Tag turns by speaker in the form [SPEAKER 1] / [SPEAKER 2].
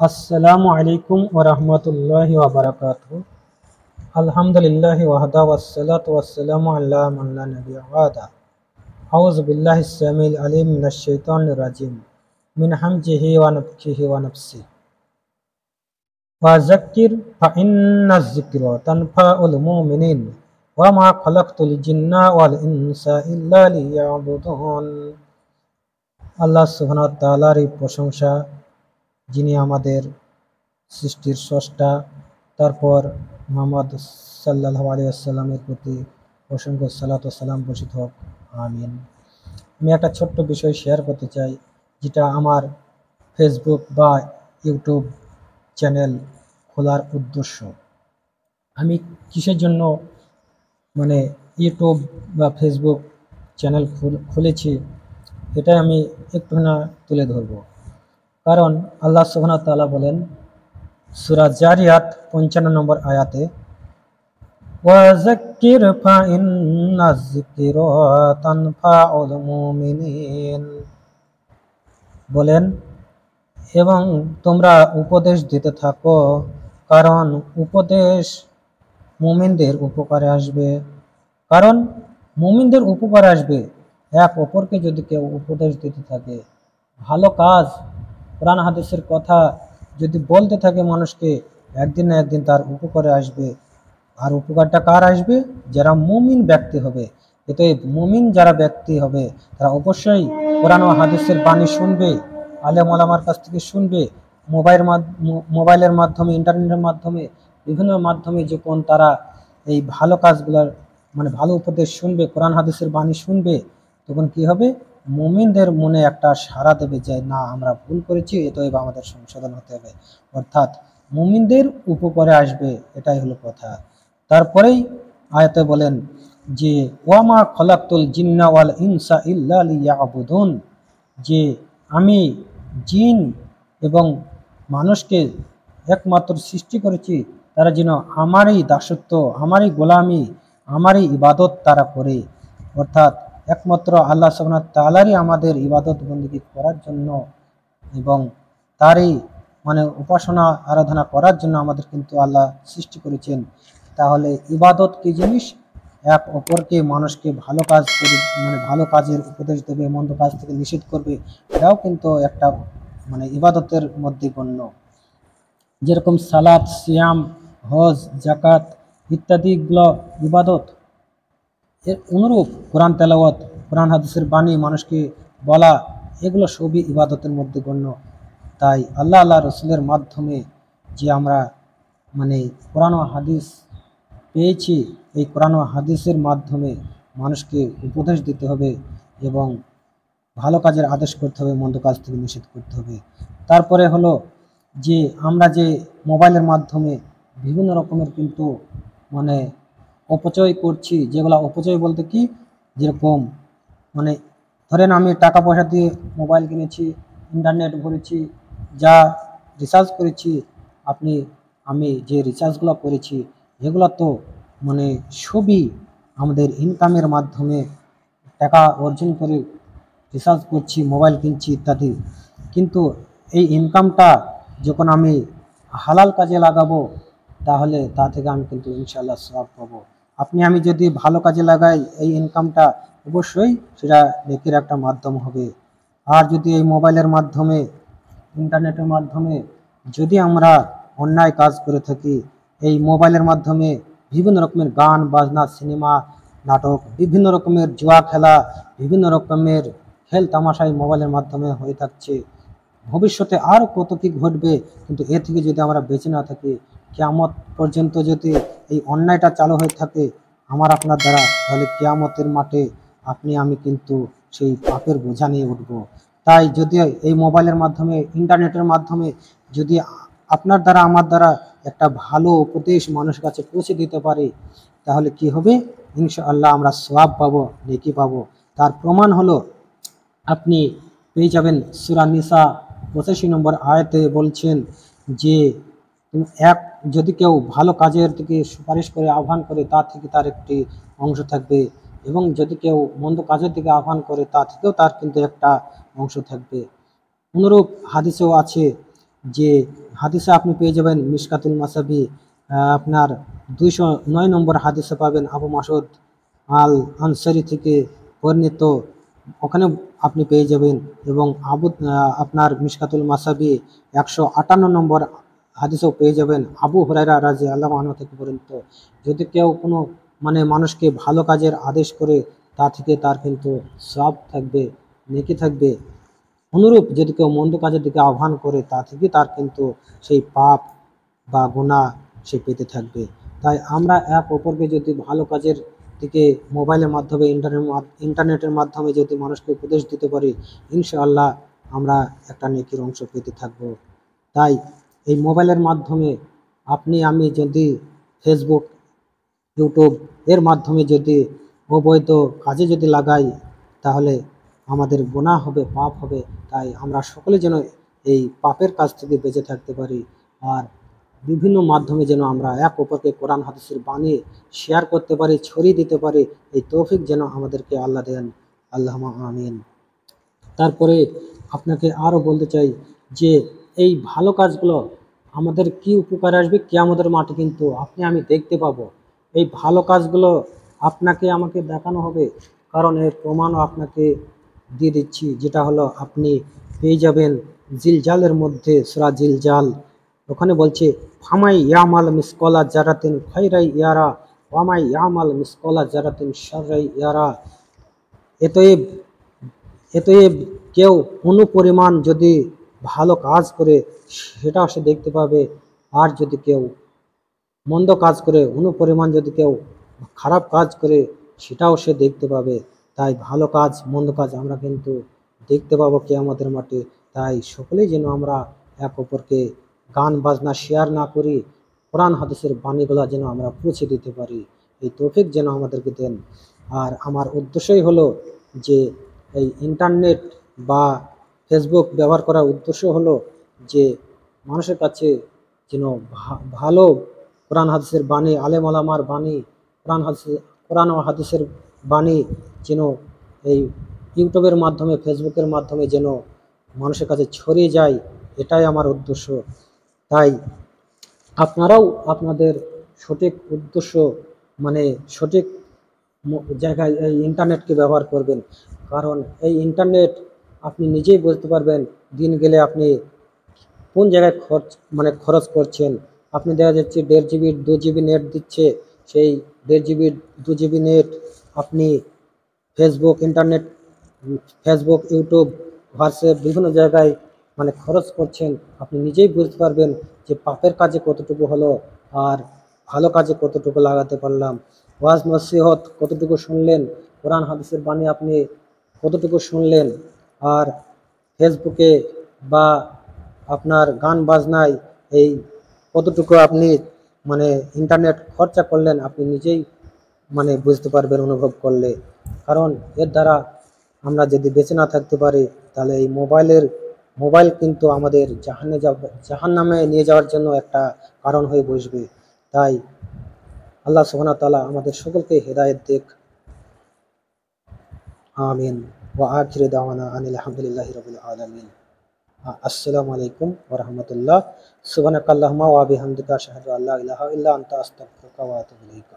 [SPEAKER 1] আসসালামু আলাইকুম ওয়া রাহমাতুল্লাহি ওয়া বারাকাতুহু। আলহামদুলিল্লাহি ওয়াহদা ওয়াসসালাতু ওয়াসসালামু আলা মান লা নাবিয়্যা বা'দা। আউযু বিল্লাহিস সামিল আলিম মিনাশ শাইতানির রাজিম মিন হামজিহি ওয়া নাফখিহি ওয়া নাফসিহি। ওয়া যাক্কির ফা ইন্নাজ যিকরা তানফাউল মুমিনিন ওয়া মা খালাকতুল জিন্না ওয়াল ইনসা ইল্লা লিয়াবুদুন। আল্লাহ সুবহানাহু ওয়া তাআলার প্রশংসা, যিনি আমাদের সৃষ্টির স্রষ্টা। তারপর মুহাম্মদ সাল্লাল্লাহু আলাইহি ওয়াসাল্লামের প্রতি অসংখ্য সালাত ও সালাম বর্ষিত হোক, আমিন। আমি একটা ছোট্ট বিষয় শেয়ার করতে চাই, যেটা আমার ফেসবুক বা ইউটিউব চ্যানেল খোলার উদ্দেশ্য। আমি কিসের জন্য ইউটিউব বা ফেসবুক চ্যানেল খুলেছি, এটাই আমি একটু তুলে ধরব। কারণ আল্লাহ সুবহানাহু ওয়া তাআলা বলেন সূরা জারিয়াত ৫৫ নম্বর আয়াতে, ওয়াযাক্কির ফা ইন্নাজ যিকরা তানফাউল মুমিনিন, বলেন এবং তোমরা উপদেশ দিতে থাকো, কারণ উপদেশ মুমিনদের উপকারে আসবে। কারণ মুমিনদের উপকারে আসবে। এক অপরকে যদি কেউ উপদেশ দিতে থাকে, ভালো কাজ, কোরআন হাদিসের কথা যদি বলতে থাকে মানুষকে, একদিন না একদিন তার উপকারে আসবে। আর উপকারটা কার আসবে? যারা মুমিন ব্যক্তি হবে। এতে মুমিন যারা ব্যক্তি হবে তারা অবশ্যই কোরআন ও হাদিসের বাণী শুনবে, আলেম ওলামার কাছ থেকে শুনবে, মোবাইলের মাধ্যমে, ইন্টারনেটের মাধ্যমে, বিভিন্ন মাধ্যমে যখন তারা এই ভালো কাজগুলোর ভালো উপদেশ শুনবে, কোরআন হাদিসের বাণী শুনবে, তখন কি হবে? মুমিনদের মনে একটা সাড়া দেবে যে না, আমরা ভুল করেছি, এতএব আমাদের সংশোধন হতে হবে। অর্থাৎ মুমিনদের উপকারে আসবে, এটাই হলো কথা। তারপরেই আয়াতে বলেন যে ওয়ামা খলাকতুল জিন্না ওয়াল ইনসা ইল্লা লিয়াবুদুন, যে আমি জিন এবং মানুষকে একমাত্র সৃষ্টি করেছি তারা যেন আমারই দাসত্ব, আমারই গোলামি, আমারই ইবাদত তারা করে। অর্থাৎ একমাত্র আল্লাহ সুবহানাহু ওয়া তাআলারই আমাদের ইবাদত বন্দেগী করার জন্য এবং তারই উপাসনা আরাধনা করার জন্য আমাদের কিন্তু আল্লাহ সৃষ্টি করেছেন। তাহলে ইবাদত কি জিনিস? এক অপরকে, মানুষকে ভালো কাজ করে, ভালো কাজের উপদেশ দেবে, মন্দ কাজ থেকে নিষেধ করবে, এটাও কিন্তু একটা ইবাদতের মধ্যে গণ্য। যেরকম সালাত, সিয়াম, হজ, জাকাত ইত্যাদিগুলো ইবাদত। এর অনুরূপ কোরআন তেলাওয়াত, কোরআন হাদিসের বাণী মানুষকে বলা, এগুলো সবই ইবাদতের মধ্যে গণ্য। তাই আল্লাহ রসুলের মাধ্যমে যে আমরা কোরআন ও হাদিস পেয়েছি, এই কোরআন ও হাদিসের মাধ্যমে মানুষকে উপদেশ দিতে হবে এবং ভালো কাজের আদেশ করতে হবে, মন্দ কাজ থেকে নিষেধ করতে হবে। তারপরে হলো যে আমরা যে মোবাইলের মাধ্যমে বিভিন্ন রকমের কিন্তু অপচয় করছি, যেগুলো অপচয় বলতে কি, যেরকম ধরেন আমি টাকা পয়সা দিয়ে মোবাইল কিনেছি, ইন্টারনেট ভরেছি, যা রিচার্জ করেছি, আমি যে রিচার্জগুলো করেছি, এগুলো তো সবই আমাদের ইনকামের মাধ্যমে টাকা অর্জন করে রিচার্জ করছি, মোবাইল কিনছি ইত্যাদি। কিন্তু এই ইনকামটা যখন আমি হালাল কাজে লাগাবো, তাহলে তা থেকে আমি কিন্তু ইনশাআল্লাহ সওয়াব পাবো। আমি যদি ভালো কাজে লাগাই, এই ইনকামটা অবশ্যই সেটা নেকির একটা মাধ্যম হবে। আর যদি এই মোবাইলের মাধ্যমে, ইন্টারনেটের মাধ্যমে যদি আমরা অন্যায় কাজ করে থাকি, এই মোবাইলের মাধ্যমে বিভিন্ন রকমের গান বাজনা, সিনেমা, নাটক, বিভিন্ন রকমের জুয়া খেলা, বিভিন্ন রকমের খেল তামাশাই মোবাইলের মাধ্যমে হয়ে থাকছে। ভবিষ্যতে আর কত কি ঘটবে, কিন্তু এ থেকে যদি আমরা বেঁচে না থাকি, কিয়ামত পর্যন্ত যদি এই অন্যায়টা চালু হয়ে থাকে আমার আপনার দ্বারা, তাহলে কিয়ামতের মাঠে আমি কিন্তু সেই পাপের বোঝা নিয়ে উঠবো। তাই যদি এই মোবাইলের মাধ্যমে, ইন্টারনেটের মাধ্যমে যদি আপনার দ্বারা, আমার দ্বারা একটা ভালো উপদেশ মানুষের কাছে পৌঁছে দিতে পারে, তাহলে কি হবে? ইনশাআল্লাহ আমরা সওয়াব পাবো, নেকি পাবো। তার প্রমাণ হলো আপনি পেয়ে যাবেন সূরা নিসা ৮৫ নম্বর আয়াতে বলছেন যে যদি কেউ ভালো কাজের দিকে সুপারিশ করে, আহ্বান করে, তা থেকে তার একটি অংশ থাকবে, এবং যদি কেউ মন্দ কাজের দিকে আহ্বান করে, তা থেকেও তার কিন্তু একটা অংশ থাকবে। অনুরূপ হাদিসেও আছে যে হাদিসে আপনি পেয়ে যাবেন মিশকাতুল মাসাবি, আপনার 209 নম্বর হাদিসে পাবেন আবু মাসুদ আল আনসারি থেকে বর্ণিত, ওখানে আপনি পেয়ে যাবেন। এবং আপনার মিশকাতুল মাসাবি 158 নম্বর হাদিসেও পেয়ে যাবেন আবু হুরায়রা রাদিয়াল্লাহু আনহু থেকে বর্ণিত। যদি কেউ কোনো মানুষকে ভালো কাজের আদেশ করে, তা থেকে তার কিন্তু সওয়াব থাকবে, নেকি থাকবে। অনুরূপ যদি কেউ মন্দ কাজের দিকে আহ্বান করে, তা থেকে তার কিন্তু সেই পাপ বা গুনাহ সে পেতে থাকবে। তাই আমরা এক অপরকে যদি ভালো কাজের দিকে মোবাইলের মাধ্যমে, ইন্টারনেটের মাধ্যমে যদি মানুষকে উপদেশ দিতে পারি, ইনশাআল্লাহ আমরা একটা নেকির অংশ পেতে থাকবো। তাই এই মোবাইলের মাধ্যমে আপনি আমি যদি ফেসবুক, ইউটিউব এর মাধ্যমে যদি অবৈধ কাজে যদি লাগাই, তাহলে আমাদের গুনাহ হবে, পাপ হবে। তাই আমরা সকলে যেন এই পাপের কাজ থেকে বেঁচে থাকতে পারি। আর বিভিন্ন মাধ্যমে যেন আমরা এক অপরকে কোরআন হাদিসের বাণী শেয়ার করতে পারি, ছড়িয়ে দিতে পারি। এই তৌফিক যেন আমাদেরকে আল্লাহ দেন। আল্লাহুম্মা আমিন। তারপরে আপনাকে আরও বলতে চাই যে এই ভালো কাজগুলো আমাদের কি উপকারে আসবে, কিয়ামতের মাঠে কিন্তু আপনি আমি দেখতে পাবো। এই ভালো কাজগুলো আপনাকে আমাকে দেখানো হবে, কারণ এর প্রমাণও আপনাকে দিয়ে দিচ্ছি, যেটা হলো আপনি পেয়ে যাবেন জিলজালের মধ্যে, সূরা জিলজাল, ওখানে বলছে ফামাই ইয়ামাল মিসকালা জারাতিন খাইরাই ইয়ারা ওয়ামাই ইয়ামাল মিসকালা জারাতিন শাররাই ইয়ারা। এতএব এতএব কেউ অনুপরিমাণ যদি ভালো কাজ করে, সেটাও সে দেখতে পাবে। আর যদি কেউ মন্দ কাজ করে, অনুপরিমাণ যদি কেউ খারাপ কাজ করে, সেটাও সে দেখতে পাবে। তাই ভালো কাজ মন্দ কাজ আমরা কিন্তু দেখতে পাবো কিয়ামতের মাঠে। তাই সকলেই যেন আমরা এক অপরকে গান বাজনা শেয়ার না করি, কোরআন হাদিসের বাণীগুলো যেন আমরা পৌঁছে দিতে পারি। এই তৌফিক যেন আমাদেরকে দেন। আর আমার উদ্দেশ্যই হলো যে এই ইন্টারনেট বা ফেসবুক ব্যবহার করার উদ্দেশ্য হলো যে মানুষের কাছে যেন ভালো কোরআন হাদিসের বাণী, আলেম ওলামার বাণী, কোরআন ও হাদিসের বাণী যেন এই ইউটিউবের মাধ্যমে, ফেসবুকের মাধ্যমে যেন মানুষের কাছে ছড়িয়ে যায়, এটাই আমার উদ্দেশ্য। তাই আপনারাও আপনাদের সঠিক উদ্দেশ্য, সঠিক জায়গায় এই ইন্টারনেটকে ব্যবহার করবেন। কারণ এই ইন্টারনেট আপনি নিজেই বুঝতে পারবেন দিন গেলে আপনি কোন জায়গায় খরচ করছেন। আপনি দেখা যাচ্ছে 1.5 জিবি 2 জিবি নেট দিচ্ছে, সেই 1.5 জিবি 2 জিবি নেট আপনি ফেসবুক, ইউটিউব, হোয়াটসঅ্যাপ বিভিন্ন জায়গায় খরচ করছেন। আপনি নিজেই বুঝতে পারবেন যে পাপের কাজে কতটুকু হলো আর ভালো কাজে কতটুকু লাগাতে পারলাম। ওয়াজ নসিহত কতটুকু শুনলেন, কোরআন হাদিসের বাণী আপনি কতটুকু শুনলেন, আর ফেসবুকে বা আপনার গান বাজনায় এই কতটুকু আপনি ইন্টারনেট খরচা করলেন, আপনি নিজেই বুঝতে পারবেন অনুভব করলে। কারণ এর দ্বারা আমরা যদি বেঁচে না থাকতে পারি, তাহলে এই মোবাইল কিন্তু আমাদের জাহান্নামে নিয়ে যাওয়ার জন্য একটা কারণ হয়ে বসবে। তাই আল্লাহ সুবহানাহু ওয়া তাআলা আমাদের সকলকে হেদায়েত দিক। আমিন। ওয়া আখিরু দাওয়ানা আনিল হামদুলিল্লাহি রাব্বিল আলামিন। আসসালামু আলাইকুম ওয়া রাহমাতুল্লাহ। সুবহানাকাল্লাহুম্মা ওয়া বিহামদিকা আশহাদু আল্লা ইলাহা ইল্লা আনতা আস্তাগফিরুকা ওয়া আতুবু ইলাইক।